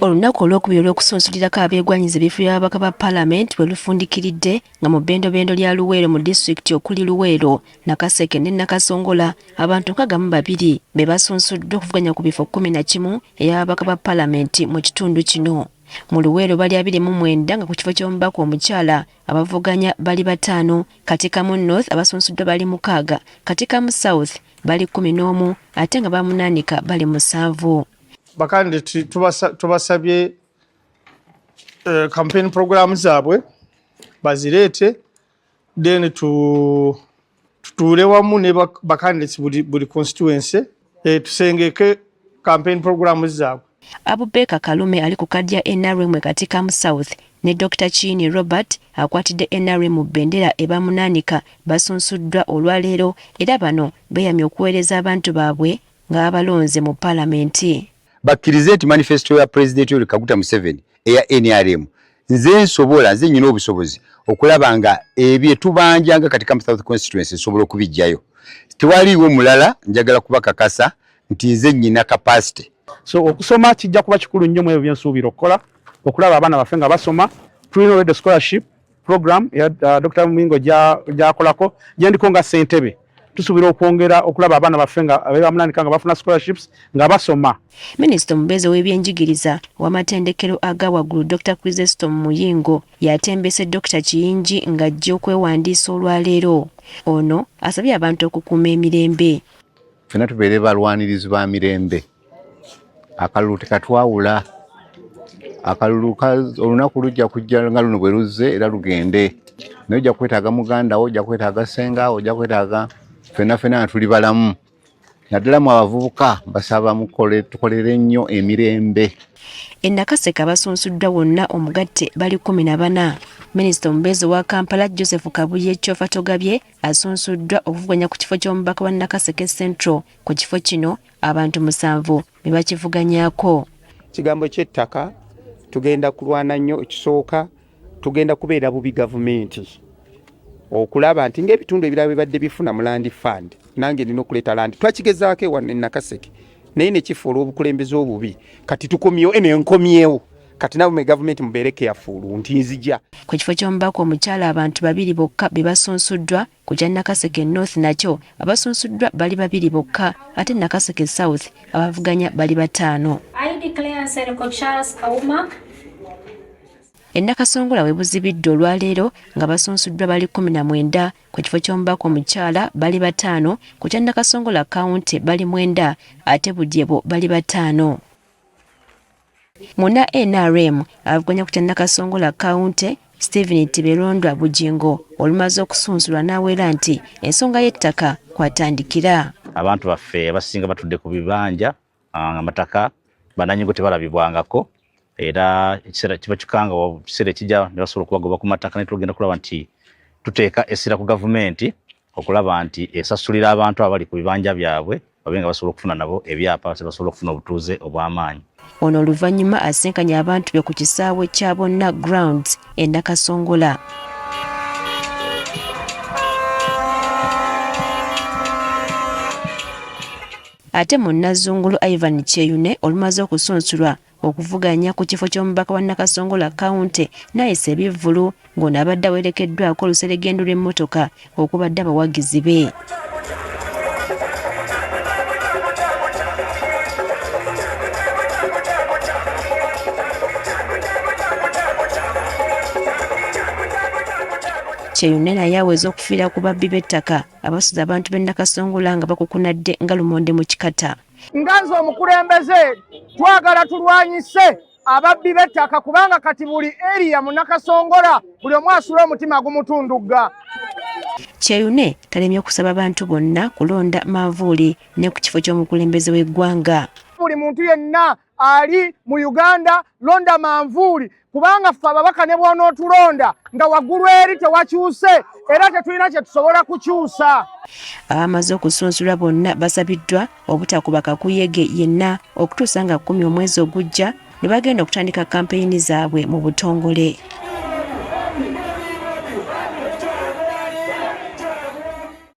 Olunaku olwokubiri olw'okusunsulirako abeegwanyiza ebifo by'ababaka ba Paalamenti bwe lufundikiridde nga mu bbendobendo lya Luweero mu disitulikiti okuli Luweero, Nakaseke ne Nakasongola abantu 62 be basunsuddwa okuvuganya ku bifo 11 ey'ababaka ba Paalamenti mu kitundu kino. Mu Luweero bali 29 nga ku kifo ky'omubaka omukyala abavuganya bali 5, Katikamu North abasunsuddwa bali 6, Katikamu South bali 11 ate nga bamunaanika bali 7. Bakandidati tubasabye campaign program zaabwe bazireete then tutuule wamu ne bakandidati buli constituency tusengeke campaign program zaabwe. Abubeka Kalume ali ku kadya NRM Katikamu South ne Dr. Chini Robert akwatidde NRM mu bendera ebamunaanika basunsuddwa olwaleero era bano beyamye okuweereza abantu baabwe nga abalonze mu Paalamenti. Bakkirize nti manifesto ya President Yoweri Kaguta Museveni eya NRM nze nyina obusobozi okulaba nga ebye tubanjanga Katikamu South constituency nsobola okubijjayo. Tewaliiwo mulala njagala kubakakasa nti nze nyina capacity. So okusoma kijja kuba kikulu nnyo mu ebyo byensuubira okukola okulaba abaana baffe nga basoma. Tulina the scholarship program ya Dr. Mingo gyakolako gyendiko nga ssentebe. Tusuubira okwongera okulaba abaana baffe nga bebamunaanika nga bafuna scholarships nga basoma. Minisita omubeezi w'ebyenjigiriza w'amatendekero aga waggulu Dr. Chrysostom Muyingo yatembese Dr. Kiyingi ng'ajja okwewandiisa olwaleero. Ono asabye abantu okukuuma emirembe. Ffenna tubeere balwanirizi ba mirembe. Akalulu tekatwawula. Akalulu olunaku lujja kujja nga luno bwe luzze era lugende. Naye ojja kwetaaga muganda wo, ojja kwetaaga senga wo, ojja kwetaaga ffenna tuli balamu. Naddala mu abavubuka basaba tukolere nnyo emirembe. E Nakaseke abasunsuddwa wonna omugatte bali 14. Minisita omubeezi wa Kampala Joseph Kabuye Kyofa Togabye asunsuddwa okuvuganya ku kifo ky'omubaka wa Nakaseke Central. Ku kifo kino abantu 7 be bakivuganyaako. Kigambo ky'ettaka tugenda kulwana nnyo. Ekisooka tugenda kubeera bubi gavumenti okulaba nti ng'ebitundu ebirala bibadde bifuna mu land fund nange nina okuleeta land twakigezaako ewa Nakaseke naye ne kifa olw'obukulembeze obubi kati tukomyewo enkomyewo kati nabo gavumenti mubeere careful nti nzija. Ku kifo ky'omubaka omukyala abantu 2 bokka be basunsuddwa ku kya Nakaseke North nakyo abasunsuddwa bali 2 bokka ate Nakaseke South abavuganya bali 5. I declare Senator Charles Kauma E Nakasongola we buzibidde olwaleero nga basunsuddwa bali 19, ku kifo ky'omubaka omukyala bali 5, ku kya Nakasongola County bali 9 ate Budyebo bali 5. Muna NRM avuganya ku kya Nakasongola County Stephen Tiberondwa Bujingo olumaze okusunsulwa n'aweera nti ensonga y'ettaka kwatandikira. Abantu baffe abasinga batudde ku bibanja amataka bananyingo tebalabibwangako. Era ekiseera kiba kikanga ekiseera ekijja ne basobola okubagoba ku mataka ne tugenda kulaba nti tuteeka essira ku gavumenti okulaba nti esasulira abantu abali ku bibanja byabwe babe nga basobola okufuna nabo ebyapa basobola okufuna obutuuze obw'amaanyi. Ono oluvannyuma asinkanya abantu be ku kisaawe kya Bonna Grounds e Nakasongola. Ate Munnazungulu Ivan Kyeyune olumaze okusunsulwa okuvuganya ku kifo ky'omubaka wa Nakasongola County nayise ebivvulu ng'ono abadde awerekeddwako oluseregendo lw'emmotoka okubadde abawagizi be. Kyeyune naye aweza okufiira ku babbi b'ettaka abasuza abantu b'e Nakasongola nga bakukunadde nga lumonde mu kikata. Nganze omukulembeze twagala tulwanyise ababbi b'ettaka kubanga kati buli area mu Nakasongola buli omu asula omutima gumutundugga. Kyeyune talemye okusaba abantu bonna kulonda manvuuli ne ku kifo ky'omukulembeze w'eggwanga. Buli muntu yenna ali mu Uganda londa manvuuli kubanga ffe ababaka ne bw'onootulonda nga waggulu eri tewakyuse era tetulina kye tusobola kukyusa. Abamaze okusunsulwa bonna basabiddwa obutakuba kakuyege yenna okutuusa nga 10 omwezi ogujja ne bagenda okutandika kampeyini zaabwe mu butongole.